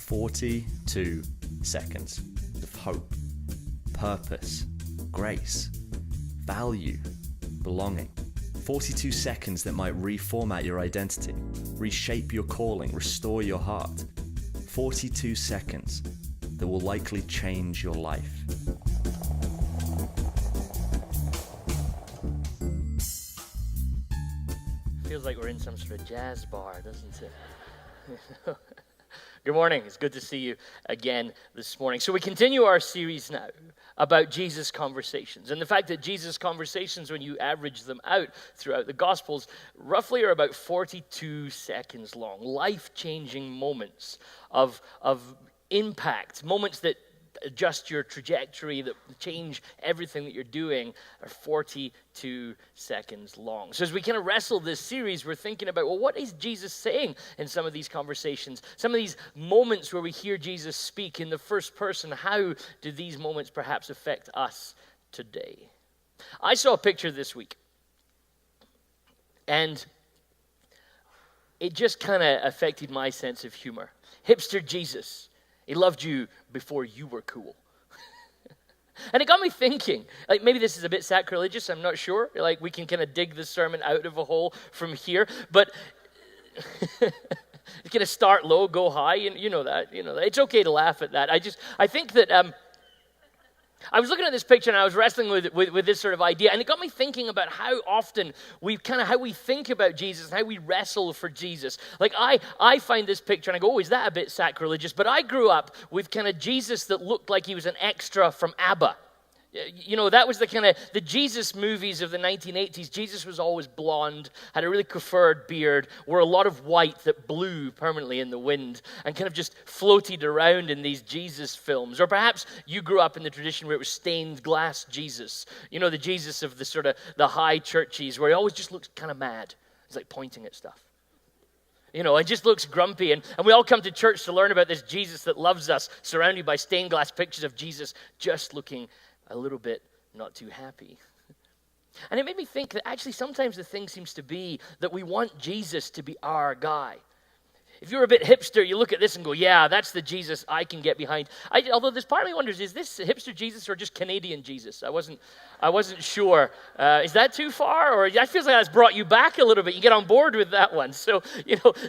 42 seconds of hope, purpose, grace, value, belonging. 42 seconds that might reformat your identity, reshape your calling, restore your heart. 42 seconds that will likely change your life. Feels like we're in some sort of jazz bar, doesn't it? Good morning. It's good to see you again this morning. So we continue our series now about Jesus conversations, and the fact that Jesus conversations, when you average them out throughout the Gospels, roughly are about 42 seconds long. Life-changing moments of impact, moments that adjust your trajectory, that change everything that you're doing, are 42 seconds long. So as we kind of wrestle this series, we're thinking about, well, what is Jesus saying in some of these conversations? Some of these moments where we hear Jesus speak in the first person, how do these moments perhaps affect us today? I saw a picture this week, and it just kind of affected my sense of humor. Hipster Jesus. He loved you before you were cool. And it got me thinking, like, maybe this is a bit sacrilegious, I'm not sure. Like, we can kind of dig the sermon out of a hole from here, but it's going to start low, go high, and you know that. It's okay to laugh at that. I think that I was looking at this picture and I was wrestling with this sort of idea, and it got me thinking about how often how we think about Jesus and how we wrestle for Jesus. Like, I find this picture and I go, oh, is that a bit sacrilegious? But I grew up with kind of Jesus that looked like he was an extra from ABBA. That was the Jesus movies of the 1980s. Jesus was always blonde, had a really coiffured beard, wore a lot of white that blew permanently in the wind, and kind of just floated around in these Jesus films. Or perhaps you grew up in the tradition where it was stained glass Jesus. The Jesus of the sort of the high churches, where he always just looks kind of mad. He's like pointing at stuff. It just looks grumpy. And we all come to church to learn about this Jesus that loves us, surrounded by stained glass pictures of Jesus just looking a little bit not too happy. And it made me think that actually sometimes the thing seems to be that we want Jesus to be our guy. If you're a bit hipster, you look at this and go, yeah, that's the Jesus I can get behind. Although this part of me wonders, is this hipster Jesus or just Canadian Jesus? I wasn't sure. Is that too far? Or I feel like that's brought you back a little bit. You get on board with that one. So,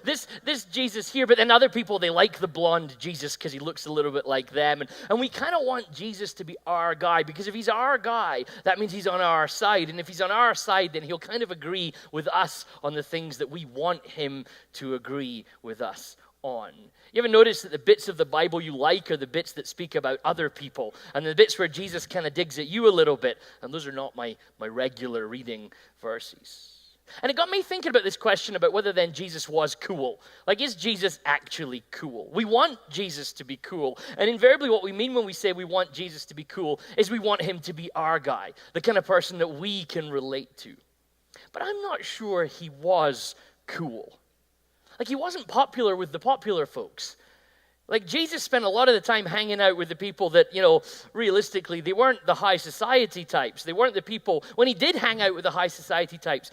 this Jesus here, but then other people, they like the blonde Jesus because he looks a little bit like them. And we kind of want Jesus to be our guy, because if he's our guy, that means he's on our side. And if he's on our side, then he'll kind of agree with us on the things that we want him to agree with us on. You ever notice that the bits of the Bible you like are the bits that speak about other people, and the bits where Jesus kind of digs at you a little bit, and those are not my regular reading verses. And it got me thinking about this question about whether then Jesus was cool. Like, is Jesus actually cool? We want Jesus to be cool, and invariably what we mean when we say we want Jesus to be cool is we want him to be our guy, the kind of person that we can relate to. But I'm not sure he was cool. Like, he wasn't popular with the popular folks. Like, Jesus spent a lot of the time hanging out with the people that, realistically, they weren't the high society types. They weren't the people, when he did hang out with the high society types,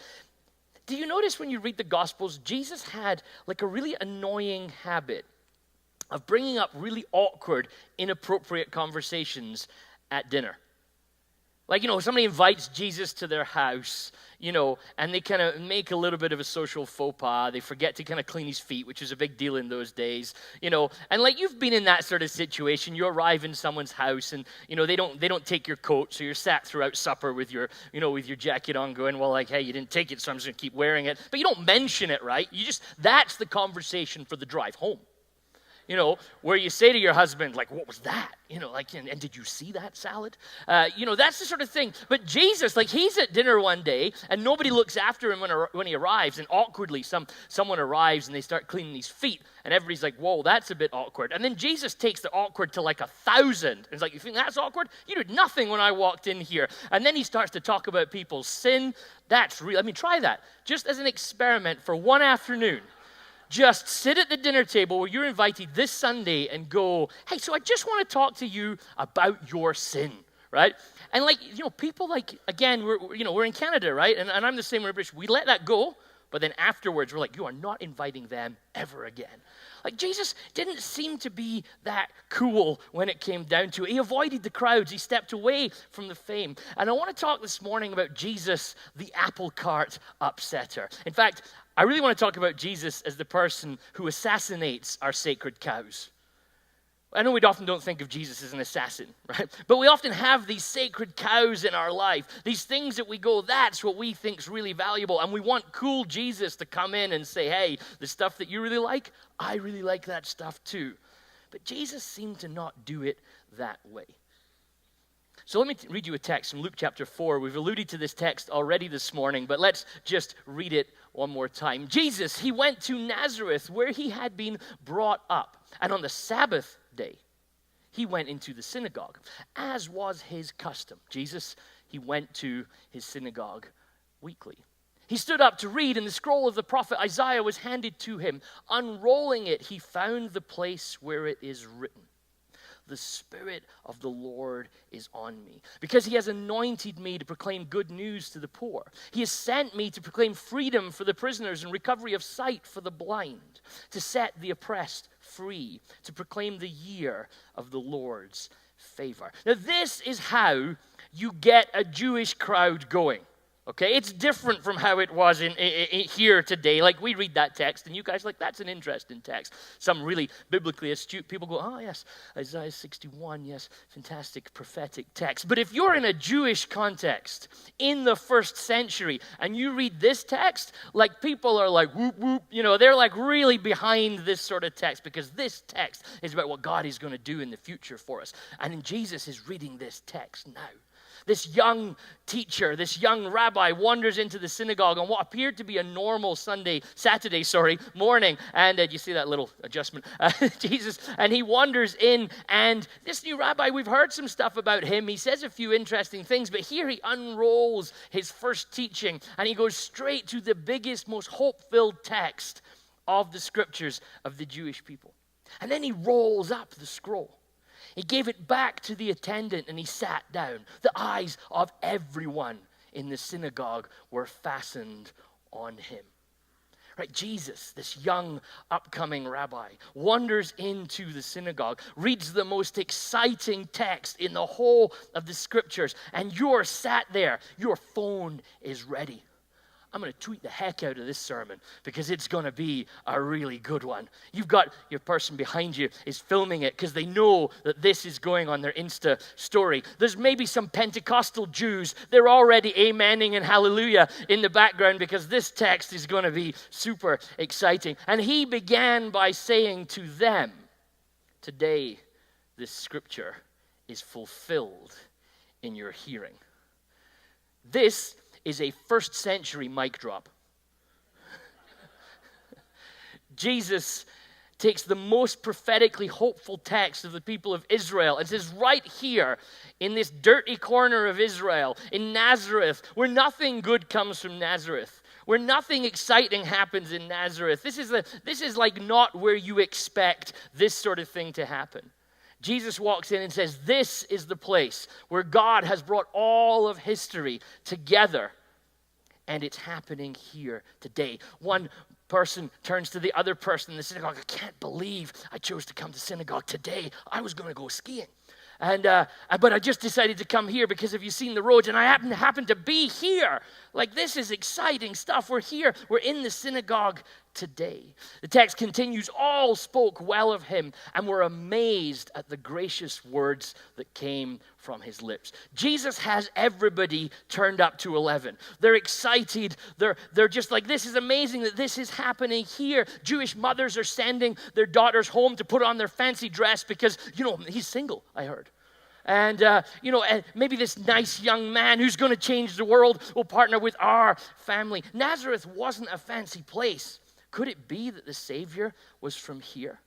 do you notice when you read the Gospels, Jesus had like a really annoying habit of bringing up really awkward, inappropriate conversations at dinner. Like, somebody invites Jesus to their house, and they kind of make a little bit of a social faux pas. They forget to kind of clean his feet, which was a big deal in those days, And like, you've been in that sort of situation. You arrive in someone's house, and they don't take your coat, so you're sat throughout supper with your jacket on, going, well, like, hey, you didn't take it, so I'm just gonna keep wearing it. But you don't mention it, right? That's the conversation for the drive home. Where you say to your husband, like, what was that? And did you see that salad? That's the sort of thing. But Jesus, like, he's at dinner one day, and nobody looks after him when he arrives, and awkwardly, someone arrives, and they start cleaning his feet, and everybody's like, whoa, that's a bit awkward. And then Jesus takes the awkward to like 1,000. And he's like, you think that's awkward? You did nothing when I walked in here. And then he starts to talk about people's sin. That's real. Try that. Just as an experiment for one afternoon. Just sit at the dinner table where you're invited this Sunday and go, hey, so I just want to talk to you about your sin, right? And like, people like, again, we're in Canada, right? And I'm the same, we're British. We let that go. But then afterwards, we're like, you are not inviting them ever again. Like, Jesus didn't seem to be that cool when it came down to it. He avoided the crowds. He stepped away from the fame. And I want to talk this morning about Jesus, the apple cart upsetter. In fact, I really want to talk about Jesus as the person who assassinates our sacred cows. I know we often don't think of Jesus as an assassin, right? But we often have these sacred cows in our life, these things that we go, that's what we think is really valuable. And we want cool Jesus to come in and say, hey, the stuff that you really like, I really like that stuff too. But Jesus seemed to not do it that way. So let me read you a text from Luke chapter 4. We've alluded to this text already this morning, but let's just read it one more time. Jesus, he went to Nazareth where he had been brought up. And on the Sabbath day, he went into the synagogue, as was his custom. Jesus, he went to his synagogue weekly. He stood up to read, and the scroll of the prophet Isaiah was handed to him. Unrolling it, he found the place where it is written, "The Spirit of the Lord is on me, because he has anointed me to proclaim good news to the poor. He has sent me to proclaim freedom for the prisoners and recovery of sight for the blind, to set the oppressed free, to proclaim the year of the Lord's favor." Now, this is how you get a Jewish crowd going. Okay, it's different from how it was in here today. Like, we read that text, and you guys are like, that's an interesting text. Some really biblically astute people go, oh, yes, Isaiah 61, yes, fantastic prophetic text. But if you're in a Jewish context in the first century, and you read this text, like, people are like, whoop, whoop, they're like really behind this sort of text, because this text is about what God is going to do in the future for us. And Jesus is reading this text now. This young teacher, this young rabbi wanders into the synagogue on what appeared to be a normal Saturday morning. And you see that little adjustment? Jesus, and he wanders in, and this new rabbi, we've heard some stuff about him. He says a few interesting things, but here he unrolls his first teaching, and he goes straight to the biggest, most hope-filled text of the scriptures of the Jewish people. And then he rolls up the scroll. He gave it back to the attendant, and he sat down. The eyes of everyone in the synagogue were fastened on him. Right, Jesus, this young upcoming rabbi, wanders into the synagogue, reads the most exciting text in the whole of the scriptures, and you're sat there. Your phone is ready. I'm going to tweet the heck out of this sermon because it's going to be a really good one. You've got your person behind you is filming it because they know that this is going on their Insta story. There's maybe some Pentecostal Jews. They're already amening and hallelujah in the background because this text is going to be super exciting. And he began by saying to them, "Today, this scripture is fulfilled in your hearing." This is a first century mic drop. Jesus takes the most prophetically hopeful text of the people of Israel and says, right here in this dirty corner of Israel, in Nazareth, where nothing good comes from Nazareth, where nothing exciting happens in Nazareth, this is like not where you expect this sort of thing to happen. Jesus walks in and says, this is the place where God has brought all of history together, and it's happening here today. One person turns to the other person in the synagogue, I can't believe I chose to come to synagogue today. I was going to go skiing. But I just decided to come here because have you seen the roads? And I happen to be here. Like, this is exciting stuff. We're here. We're in the synagogue today. The text continues, all spoke well of him and were amazed at the gracious words that came from his lips. Jesus has everybody turned up to 11. They're excited. They're just like, this is amazing that this is happening here. Jewish mothers are sending their daughters home to put on their fancy dress because, he's single, I heard. And, and maybe this nice young man who's going to change the world will partner with our family. Nazareth wasn't a fancy place. Could it be that the Savior was from here?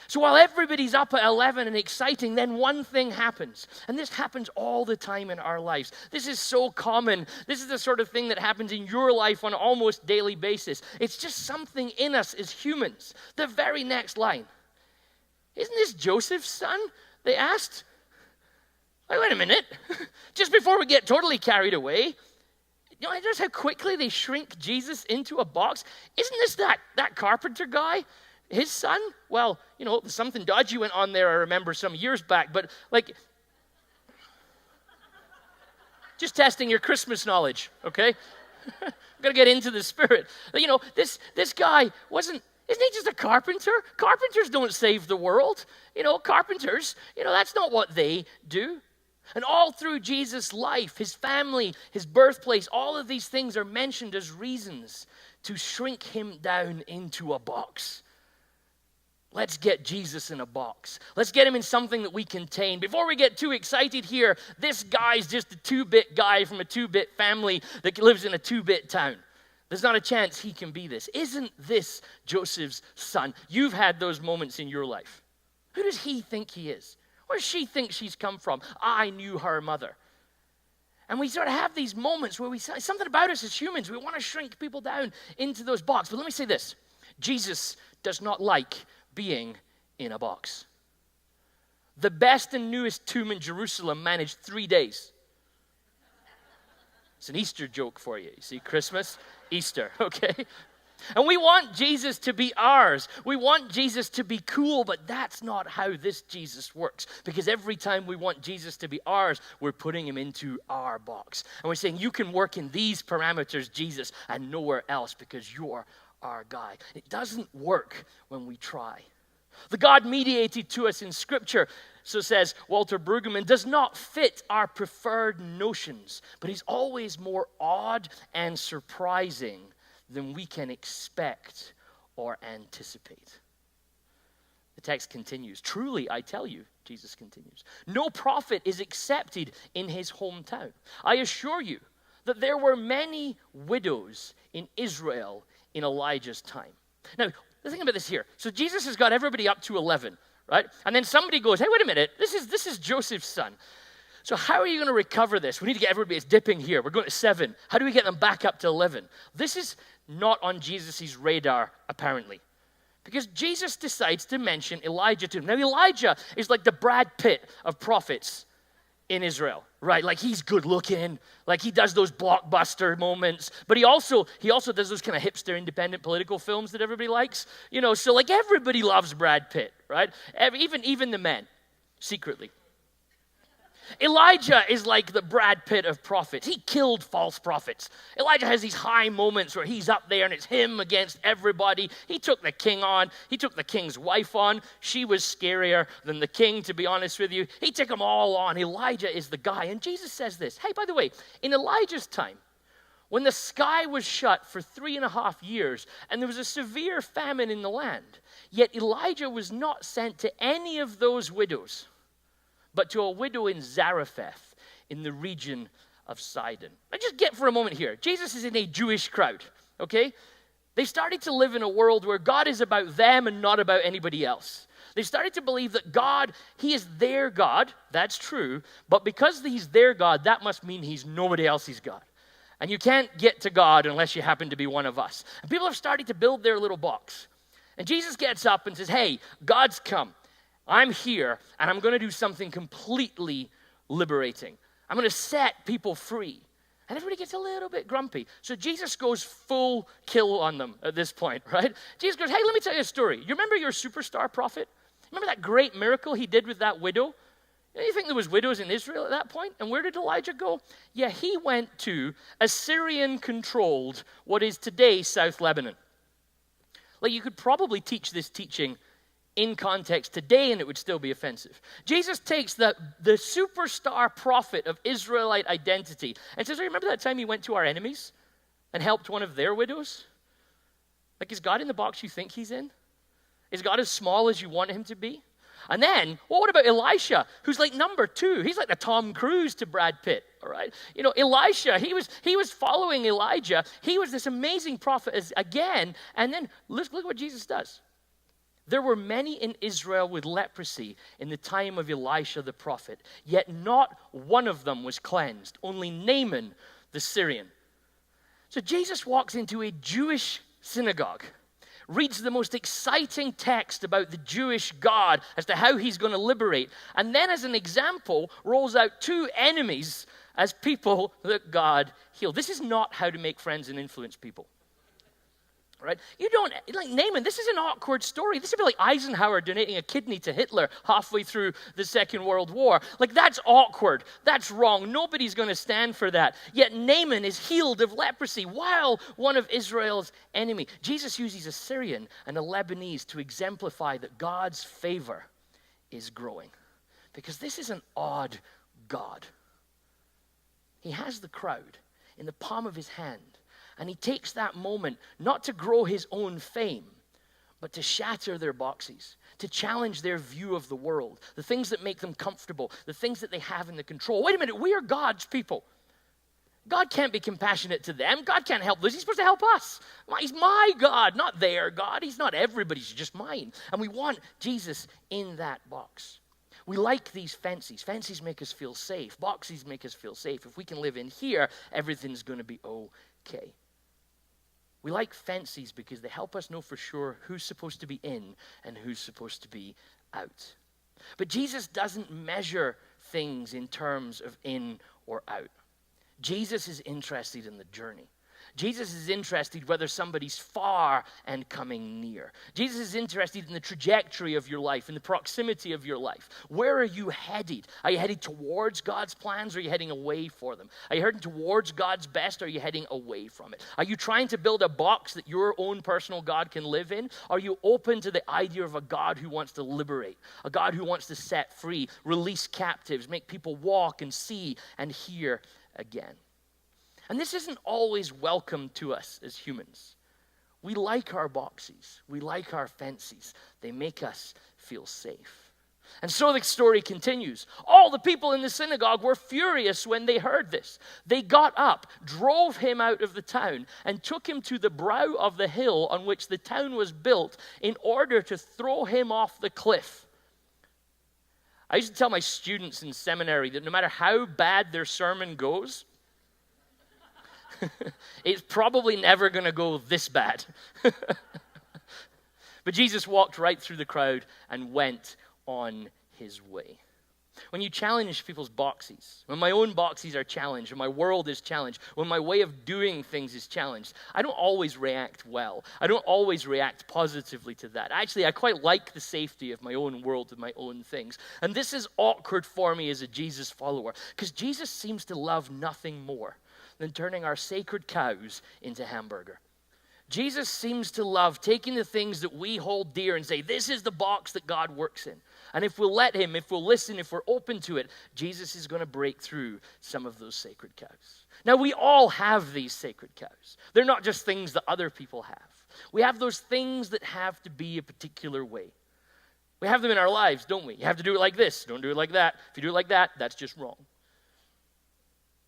So while everybody's up at 11 and exciting, then one thing happens. And this happens all the time in our lives. This is so common. This is the sort of thing that happens in your life on an almost daily basis. It's just something in us as humans. The very next line. Isn't this Joseph's son? They asked. Wait a minute. Just before we get totally carried away, You know, notice how quickly they shrink Jesus into a box? Isn't this that carpenter guy? His son? Well, you know, something dodgy went on there, I remember some years back, but like, just testing your Christmas knowledge, okay? I'm going to get into the spirit. You know, this guy isn't he just a carpenter? Carpenters don't save the world. You know, carpenters, you know, that's not what they do. And all through Jesus' life, his family, his birthplace, all of these things are mentioned as reasons to shrink him down into a box. Let's get Jesus in a box. Let's get him in something that we contain. Before we get too excited here, this guy's just a 2-bit guy from a 2-bit family that lives in a 2-bit town. There's not a chance he can be this. Isn't this Joseph's son? You've had those moments in your life. Who does he think he is? Where does she think she's come from? I knew her mother. And we sort of have these moments where something about us as humans, we want to shrink people down into those boxes. But let me say this. Jesus does not like being in a box. The best and newest tomb in Jerusalem managed 3 days. It's an Easter joke for you. You see, Christmas, Easter, okay? And we want Jesus to be ours. We want Jesus to be cool, but that's not how this Jesus works. Because every time we want Jesus to be ours, we're putting him into our box. And we're saying, you can work in these parameters, Jesus, and nowhere else because you're our guy. It doesn't work when we try. The God mediated to us in Scripture, so says Walter Brueggemann, does not fit our preferred notions, but he's always more odd and surprising than we can expect or anticipate. The text continues. Truly, I tell you, Jesus continues, no prophet is accepted in his hometown. I assure you that there were many widows in Israel in Elijah's time. Now, the thing about this here, so Jesus has got everybody up to 11, right? And then somebody goes, hey, wait a minute, this is Joseph's son. So how are you going to recover this? We need to get everybody, it's dipping here. We're going to 7. How do we get them back up to 11? This is not on Jesus' radar, apparently. Because Jesus decides to mention Elijah to him. Now, Elijah is like the Brad Pitt of prophets in Israel, right? Like he's good looking, like he does those blockbuster moments, but he also does those kind of hipster independent political films that everybody likes, you know, so like everybody loves Brad Pitt, right? Even the men, secretly. Elijah is like the Brad Pitt of prophets. He killed false prophets. Elijah has these high moments where he's up there and it's him against everybody. He took the king on. He took the king's wife on. She was scarier than the king, to be honest with you. He took them all on. Elijah is the guy. And Jesus says this. Hey, by the way, in Elijah's time, when the sky was shut for 3.5 years and there was a severe famine in the land, yet Elijah was not sent to any of those widows, but to a widow in Zarephath in the region of Sidon. Now just get for a moment here. Jesus is in a Jewish crowd, okay? They started to live in a world where God is about them and not about anybody else. They started to believe that God, he is their God. That's true. But because he's their God, that must mean he's nobody else's God. And you can't get to God unless you happen to be one of us. And people have started to build their little box. And Jesus gets up and says, hey, God's come. I'm here, and I'm going to do something completely liberating. I'm going to set people free. And everybody gets a little bit grumpy. So Jesus goes full kill on them at this point, right? Jesus goes, hey, let me tell you a story. You remember your superstar prophet? Remember that great miracle he did with that widow? You think there was widows in Israel at that point? And where did Elijah go? Yeah, he went to Assyrian-controlled, what is today South Lebanon. Like, you could probably teach this teaching in context today, and it would still be offensive. Jesus takes the superstar prophet of Israelite identity and says, remember that time he went to our enemies and helped one of their widows? Like, is God in the box you think he's in? Is God as small as you want him to be? And then, well, what about Elisha, who's like number 2? He's like the Tom Cruise to Brad Pitt, all right? You know, Elisha, he was following Elijah. He was this amazing prophet again, and then look what Jesus does. There were many in Israel with leprosy in the time of Elisha the prophet, yet not one of them was cleansed, only Naaman the Syrian. So Jesus walks into a Jewish synagogue, reads the most exciting text about the Jewish God as to how he's going to liberate, and then as an example rolls out 2 enemies as people that God healed. This is not how to make friends and influence people. Right? You don't, like Naaman, this is an awkward story. This would be like Eisenhower donating a kidney to Hitler halfway through the Second World War. Like, that's awkward. That's wrong. Nobody's going to stand for that. Yet Naaman is healed of leprosy while one of Israel's enemy. Jesus uses a Syrian and a Lebanese to exemplify that God's favor is growing. Because this is an odd God. He has the crowd in the palm of his hand. And he takes that moment not to grow his own fame, but to shatter their boxes, to challenge their view of the world, the things that make them comfortable, the things that they have in the control. Wait a minute, we are God's people. God can't be compassionate to them. God can't help those. He's supposed to help us. He's my God, not their God. He's not everybody's, just mine. And we want Jesus in that box. We like these fences. Fences make us feel safe. Boxes make us feel safe. If we can live in here, everything's going to be okay. We like fences because they help us know for sure who's supposed to be in and who's supposed to be out. But Jesus doesn't measure things in terms of in or out. Jesus is interested in the journey. Jesus is interested whether somebody's far and coming near. Jesus is interested in the trajectory of your life, in the proximity of your life. Where are you headed? Are you headed towards God's plans or are you heading away for them? Are you heading towards God's best or are you heading away from it? Are you trying to build a box that your own personal God can live in? Are you open to the idea of a God who wants to liberate, a God who wants to set free, release captives, make people walk and see and hear again? And this isn't always welcome to us as humans. We like our boxes. We like our fences. They make us feel safe. And so the story continues. All the people in the synagogue were furious when they heard this. They got up, drove him out of the town, and took him to the brow of the hill on which the town was built in order to throw him off the cliff. I used to tell my students in seminary that no matter how bad their sermon goes, it's probably never going to go this bad. But Jesus walked right through the crowd and went on his way. When you challenge people's boxes, when my own boxes are challenged, when my world is challenged, when my way of doing things is challenged, I don't always react well. I don't always react positively to that. Actually, I quite like the safety of my own world and my own things. And this is awkward for me as a Jesus follower, because Jesus seems to love nothing more than turning our sacred cows into hamburger. Jesus seems to love taking the things that we hold dear and say, this is the box that God works in. And if we'll let him, if we'll listen, if we're open to it, Jesus is going to break through some of those sacred cows. Now, we all have these sacred cows. They're not just things that other people have. We have those things that have to be a particular way. We have them in our lives, don't we? You have to do it like this. Don't do it like that. If you do it like that, that's just wrong.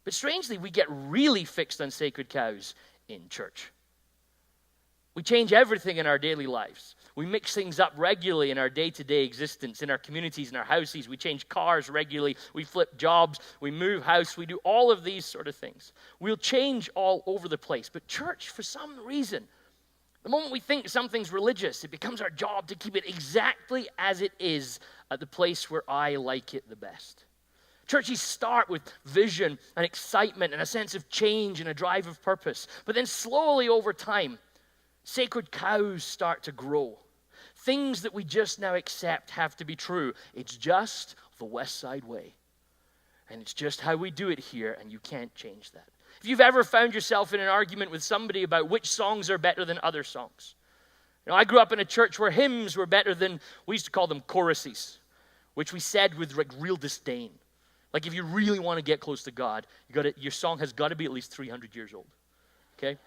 But strangely, we get really fixed on sacred cows in church. We change everything in our daily lives. We mix things up regularly in our day-to-day existence, in our communities, in our houses. We change cars regularly. We flip jobs. We move house. We do all of these sort of things. We'll change all over the place. But church, for some reason, the moment we think something's religious, it becomes our job to keep it exactly as it is at the place where I like it the best. Churches start with vision and excitement and a sense of change and a drive of purpose. But then slowly over time, sacred cows start to grow. Things that we just now accept have to be true. It's just the West Side way. And it's just how we do it here, and you can't change that. If you've ever found yourself in an argument with somebody about which songs are better than other songs. You know, I grew up in a church where hymns were better than, we used to call them choruses, which we said with like real disdain. Like if you really want to get close to God, your song has got to be at least 300 years old, okay?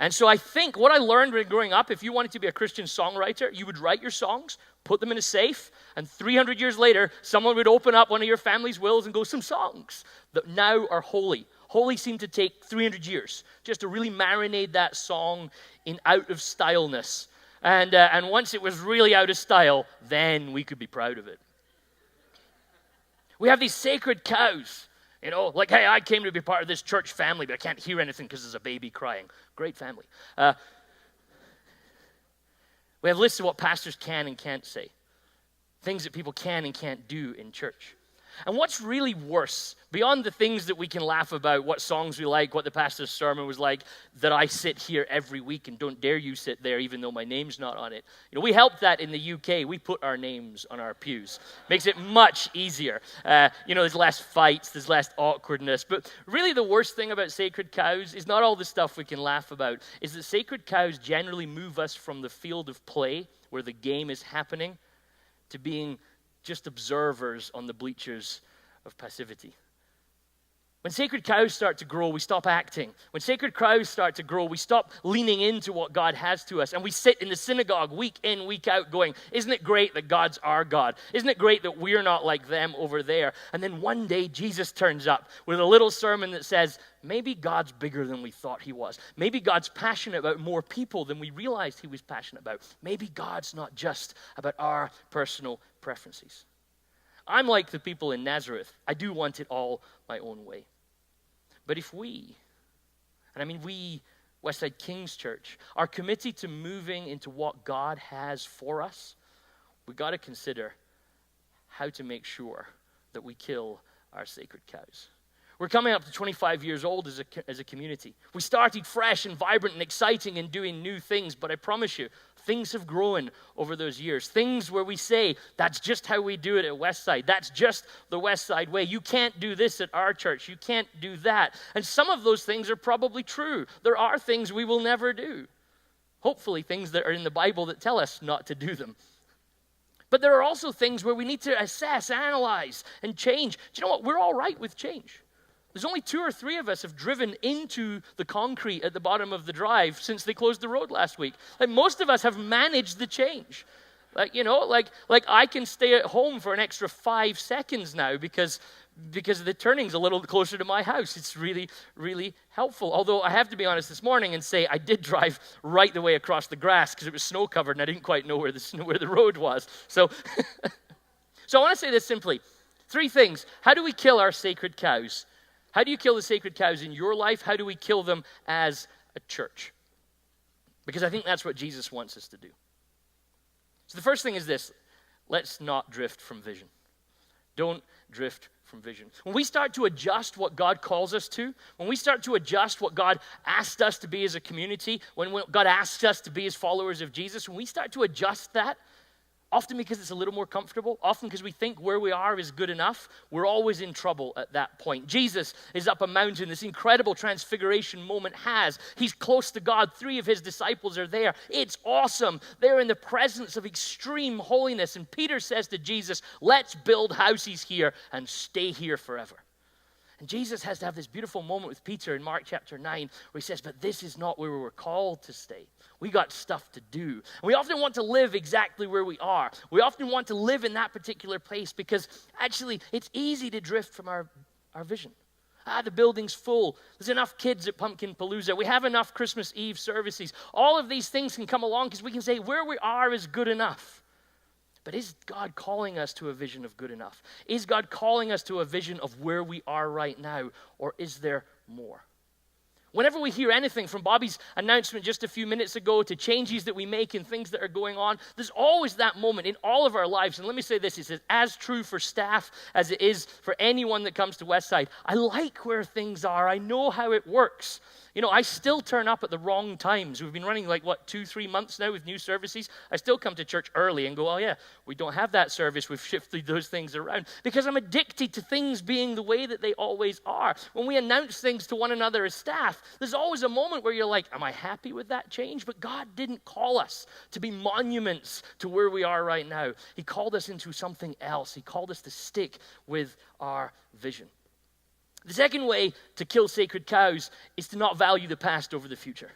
And so I think what I learned when growing up, if you wanted to be a Christian songwriter, you would write your songs, put them in a safe, and 300 years later, someone would open up one of your family's wills and go, some songs that now are holy. Holy seem to take 300 years just to really marinate that song in out-of-styleness. And once it was really out of style, then we could be proud of it. We have these sacred cows, you know, like, hey, I came to be part of this church family, but I can't hear anything because there's a baby crying. Great family. We have lists of what pastors can and can't say, things that people can and can't do in church. And what's really worse, beyond the things that we can laugh about, what songs we like, what the pastor's sermon was like, that I sit here every week and don't dare you sit there even though my name's not on it. We helped that in the UK. We put our names on our pews. Makes it much easier. There's less fights, there's less awkwardness. But really the worst thing about sacred cows is not all the stuff we can laugh about, is that sacred cows generally move us from the field of play, where the game is happening, to being just observers on the bleachers of passivity. When sacred cows start to grow, we stop acting. When sacred cows start to grow, we stop leaning into what God has to us. And we sit in the synagogue week in, week out going, isn't it great that God's our God? Isn't it great that we're not like them over there? And then one day Jesus turns up with a little sermon that says, maybe God's bigger than we thought he was. Maybe God's passionate about more people than we realized he was passionate about. Maybe God's not just about our personal preferences. I'm like the people in Nazareth. I do want it all my own way. But if we, and I mean we, Westside King's Church, are committed to moving into what God has for us, we got to consider how to make sure that we kill our sacred cows. We're coming up to 25 years old as a community. We started fresh and vibrant and exciting and doing new things, but I promise you, things have grown over those years. Things where we say, that's just how we do it at Westside. That's just the Westside way. You can't do this at our church. You can't do that. And some of those things are probably true. There are things we will never do. Hopefully things that are in the Bible that tell us not to do them. But there are also things where we need to assess, analyze, and change. Do you know what? We're all right with change. There's only 2 or 3 of us have driven into the concrete at the bottom of the drive since they closed the road last week. Like most of us have managed the change. Like I can stay at home for an extra 5 seconds now because the turning's a little closer to my house. It's really, really helpful. Although I have to be honest this morning and say I did drive right the way across the grass because it was snow covered and I didn't quite know where the road was. So I want to say this simply. 3 things. How do we kill our sacred cows? How do you kill the sacred cows in your life? How do we kill them as a church? Because I think that's what Jesus wants us to do. So the first thing is this. Let's not drift from vision. Don't drift from vision. When we start to adjust what God calls us to, when we start to adjust what God asked us to be as a community, when God asks us to be as followers of Jesus, when we start to adjust that, often because it's a little more comfortable, often because we think where we are is good enough, we're always in trouble at that point. Jesus is up a mountain, this incredible transfiguration moment he's close to God, 3 of his disciples are there. It's awesome. They're in the presence of extreme holiness, and Peter says to Jesus, let's build houses here and stay here forever. And Jesus has to have this beautiful moment with Peter in Mark chapter 9 where he says, but this is not where we were called to stay. We got stuff to do. And we often want to live exactly where we are. We often want to live in that particular place because actually it's easy to drift from our vision. The building's full. There's enough kids at Pumpkin Palooza. We have enough Christmas Eve services. All of these things can come along because we can say where we are is good enough. But is God calling us to a vision of good enough? Is God calling us to a vision of where we are right now? Or is there more? Whenever we hear anything from Bobby's announcement just a few minutes ago to changes that we make and things that are going on, there's always that moment in all of our lives. And let me say this, it's as true for staff as it is for anyone that comes to Westside. I like where things are. I know how it works. I still turn up at the wrong times. We've been running 2-3 months now with new services. I still come to church early and go, oh yeah, we don't have that service. We've shifted those things around because I'm addicted to things being the way that they always are. When we announce things to one another as staff, there's always a moment where you're like, am I happy with that change? But God didn't call us to be monuments to where we are right now. He called us into something else. He called us to stick with our vision. The second way to kill sacred cows is to not value the past over the future.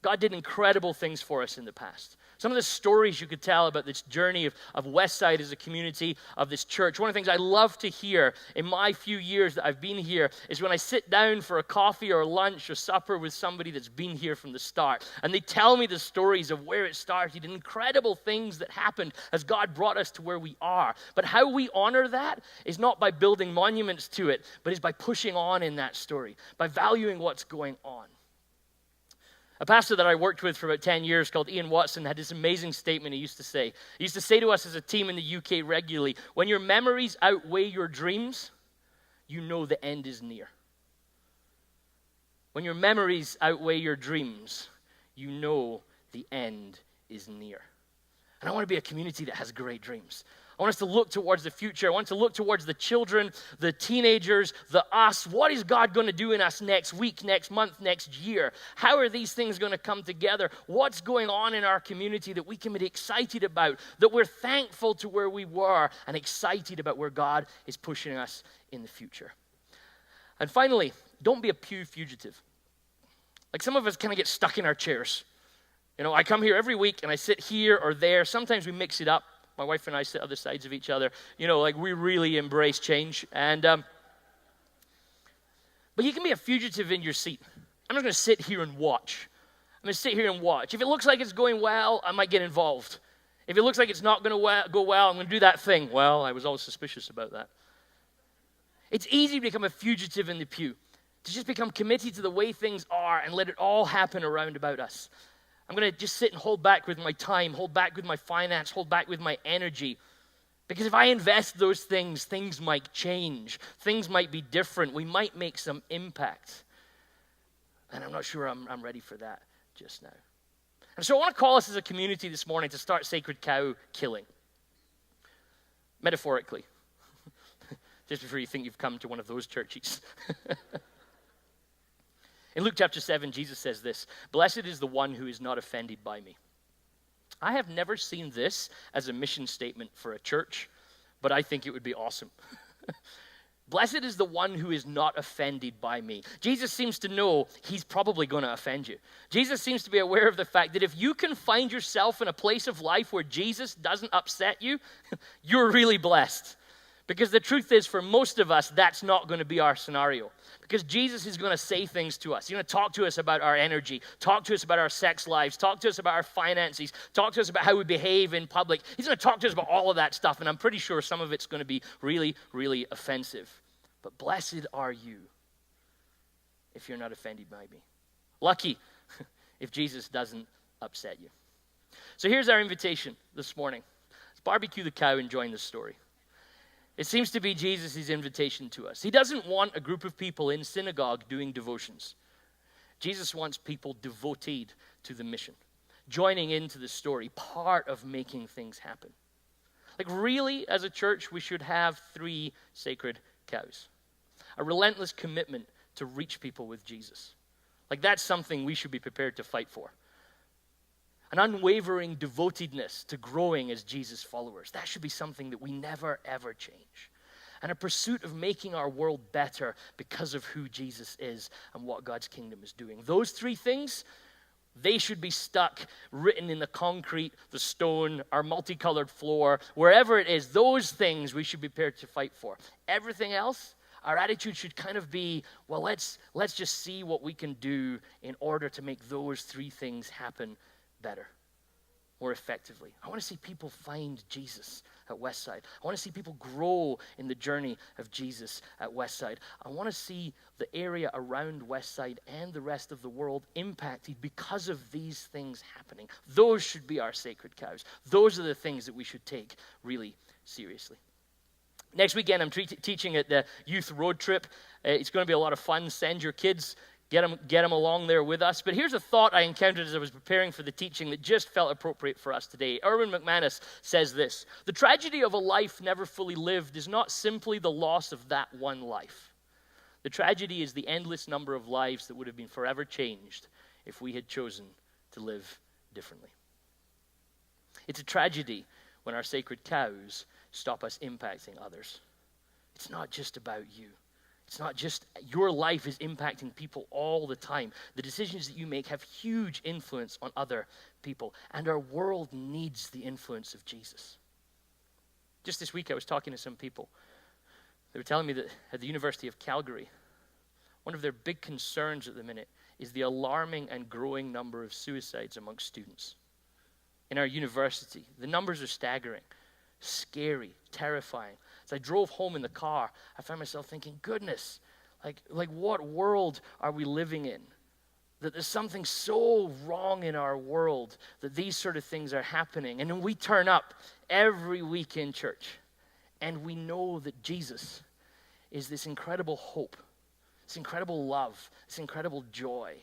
God did incredible things for us in the past. Some of the stories you could tell about this journey of Westside as a community, of this church. One of the things I love to hear in my few years that I've been here is when I sit down for a coffee or lunch or supper with somebody that's been here from the start. And they tell me the stories of where it started and incredible things that happened as God brought us to where we are. But how we honor that is not by building monuments to it, but is by pushing on in that story, by valuing what's going on. A pastor that I worked with for about 10 years called Ian Watson had this amazing statement he used to say. He used to say to us as a team in the UK regularly, when your memories outweigh your dreams, you know the end is near. When your memories outweigh your dreams, you know the end is near. And I want to be a community that has great dreams. I want us to look towards the future. I want to look towards the children, the teenagers, the us. What is God going to do in us next week, next month, next year? How are these things going to come together? What's going on in our community that we can be excited about, that we're thankful to where we were and excited about where God is pushing us in the future? And finally, don't be a pew fugitive. Like some of us kind of get stuck in our chairs. You know, I come here every week and I sit here or there. Sometimes we mix it up. My wife and I sit other sides of each other. You know, like we really embrace change. And but you can be a fugitive in your seat. I'm not going to sit here and watch. I'm going to sit here and watch. If it looks like it's going well, I might get involved. If it looks like it's not going to go well, I'm going to do that thing. Well, I was always suspicious about that. It's easy to become a fugitive in the pew, to just become committed to the way things are and let it all happen around about us. I'm going to just sit and hold back with my time, hold back with my finance, hold back with my energy. Because if I invest those things, things might change. Things might be different. We might make some impact. And I'm not sure I'm ready for that just now. And so I want to call us as a community this morning to start sacred cow killing. Metaphorically. Just before you think you've come to one of those churches. In Luke chapter 7, Jesus says this, "Blessed is the one who is not offended by me." I have never seen this as a mission statement for a church, but I think it would be awesome. Blessed is the one who is not offended by me. Jesus seems to know he's probably going to offend you. Jesus seems to be aware of the fact that if you can find yourself in a place of life where Jesus doesn't upset you, you're really blessed. Because the truth is, for most of us, that's not going to be our scenario. Because Jesus is going to say things to us. He's going to talk to us about our energy, talk to us about our sex lives, talk to us about our finances, talk to us about how we behave in public. He's going to talk to us about all of that stuff, and I'm pretty sure some of it's going to be really, really offensive. But blessed are you if you're not offended by me. Lucky if Jesus doesn't upset you. So here's our invitation this morning. Let's barbecue the cow and join the story. It seems to be Jesus' invitation to us. He doesn't want a group of people in synagogue doing devotions. Jesus wants people devoted to the mission, joining into the story, part of making things happen. Like really, as a church, we should have 3 sacred cows. A relentless commitment to reach people with Jesus. Like that's something we should be prepared to fight for. An unwavering devotedness to growing as Jesus followers. That should be something that we never, ever change. And a pursuit of making our world better because of who Jesus is and what God's kingdom is doing. Those 3 things, they should be stuck, written in the concrete, the stone, our multicolored floor, wherever it is. Those things we should be prepared to fight for. Everything else, our attitude should kind of be, well, let's just see what we can do in order to make those 3 things happen better, more effectively. I want to see people find Jesus at Westside. I want to see people grow in the journey of Jesus at Westside. I want to see the area around Westside and the rest of the world impacted because of these things happening. Those should be our sacred cows. Those are the things that we should take really seriously. Next weekend, I'm teaching at the youth road trip. It's going to be a lot of fun. Send your kids. Get them along there with us. But here's a thought I encountered as I was preparing for the teaching that just felt appropriate for us today. Erwin McManus says this: "The tragedy of a life never fully lived is not simply the loss of that one life. The tragedy is the endless number of lives that would have been forever changed if we had chosen to live differently." It's a tragedy when our sacred cows stop us impacting others. It's not just about you. It's not just your life is impacting people all the time. The decisions that you make have huge influence on other people, and our world needs the influence of Jesus. Just this week, I was talking to some people. They were telling me that at the University of Calgary, one of their big concerns at the minute is the alarming and growing number of suicides amongst students. In our university, the numbers are staggering, scary, terrifying. As I drove home in the car, I found myself thinking, goodness, like what world are we living in? that there's something so wrong in our world that these sort of things are happening. And then we turn up every week in church, and we know that Jesus is this incredible hope, this incredible love, this incredible joy.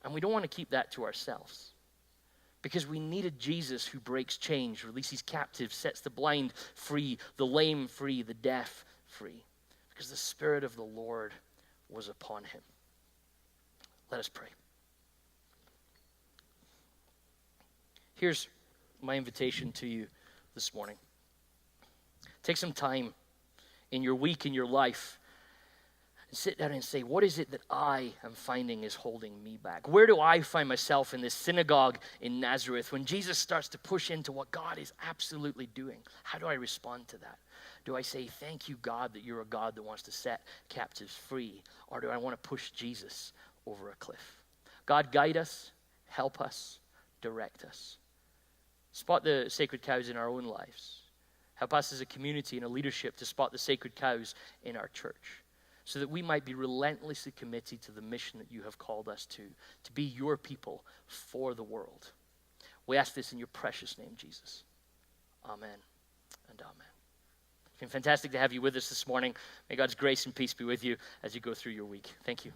And we don't want to keep that to ourselves, because we need a Jesus who breaks chains, releases captives, sets the blind free, the lame free, the deaf free, because the Spirit of the Lord was upon him. Let us pray. Here's my invitation to you this morning. Take some time in your week, in your life, and sit down and say, what is it that I am finding is holding me back? Where do I find myself in this synagogue in Nazareth when Jesus starts to push into what God is absolutely doing? How do I respond to that? Do I say, thank you, God, that you're a God that wants to set captives free? Or do I want to push Jesus over a cliff? God, guide us, help us, direct us. Spot the sacred cows in our own lives. Help us as a community and a leadership to spot the sacred cows in our church, so that we might be relentlessly committed to the mission that you have called us to be your people for the world. We ask this in your precious name, Jesus. Amen and amen. It's been fantastic to have you with us this morning. May God's grace and peace be with you as you go through your week. Thank you.